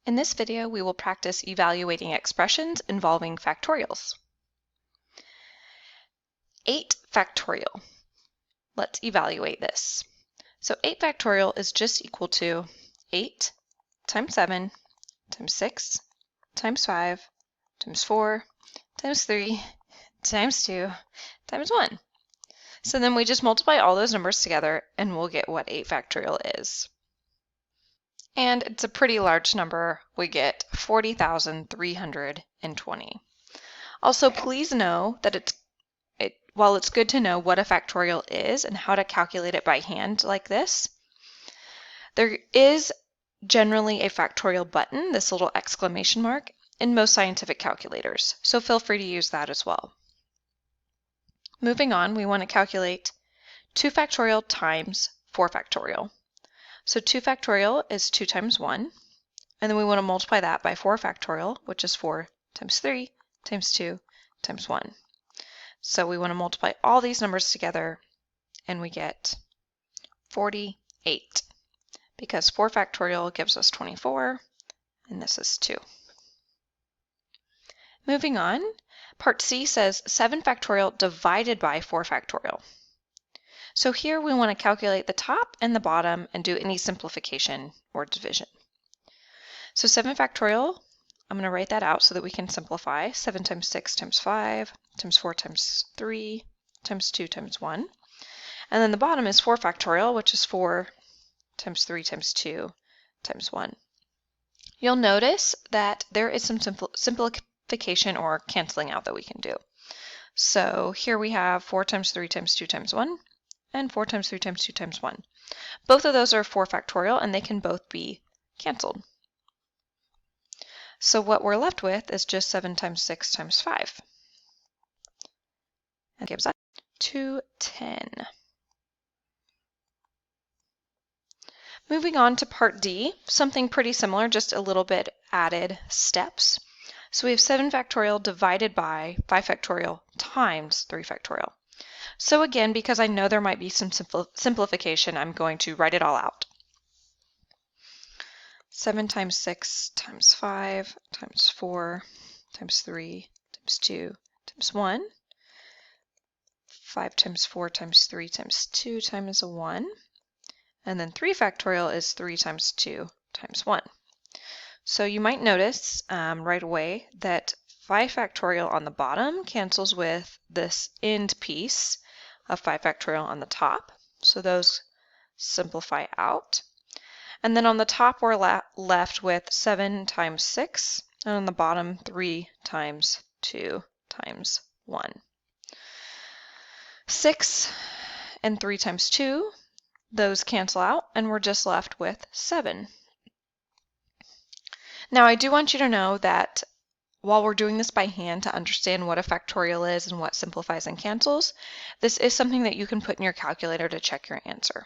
In this video, we will practice evaluating expressions involving factorials. 8 factorial. Let's evaluate this. So 8 factorial is just equal to 8 times 7 times 6 times 5 times 4 times 3 times 2 times 1. So then we just multiply all those numbers together and we'll get what 8 factorial is. And it's a pretty large number. We get 40,320. Also, please know that while it's good to know what a factorial is and how to calculate it by hand like this, there is generally a factorial button, this little exclamation mark, in most scientific calculators. So feel free to use that as well. Moving on, we want to calculate 2 factorial times 4 factorial. So 2 factorial is 2 times 1, and then we want to multiply that by 4 factorial, which is 4 times 3 times 2 times 1. So we want to multiply all these numbers together, and we get 48, because 4 factorial gives us 24, and this is 2. Moving on, part C says 7 factorial divided by 4 factorial. So here we want to calculate the top and the bottom and do any simplification or division. So 7 factorial, I'm going to write that out so that we can simplify. 7 times 6 times 5 times 4 times 3 times 2 times 1. And then the bottom is 4 factorial, which is 4 times 3 times 2 times 1. You'll notice that there is some simplification or canceling out that we can do. So here we have 4 times 3 times 2 times 1. And 4 times 3 times 2 times 1. Both of those are 4 factorial, and they can both be canceled. So what we're left with is just 7 times 6 times 5. And gives us 210. Moving on to part D, something pretty similar, just a little bit added steps. So we have 7 factorial divided by 5 factorial times 3 factorial. So again, because I know there might be some simplification, I'm going to write it all out. 7 times 6 times 5 times 4 times 3 times 2 times 1. 5 times 4 times 3 times 2 times 1. And then 3 factorial is 3 times 2 times 1. So you might notice right away that 5 factorial on the bottom cancels with this end piece of 5 factorial on the top. So those simplify out. And then on the top we're left with 7 times 6, and on the bottom 3 times 2 times 1. 6 and 3 times 2, those cancel out, and we're just left with 7. Now I do want you to know that while we're doing this by hand to understand what a factorial is and what simplifies and cancels, this is something that you can put in your calculator to check your answer.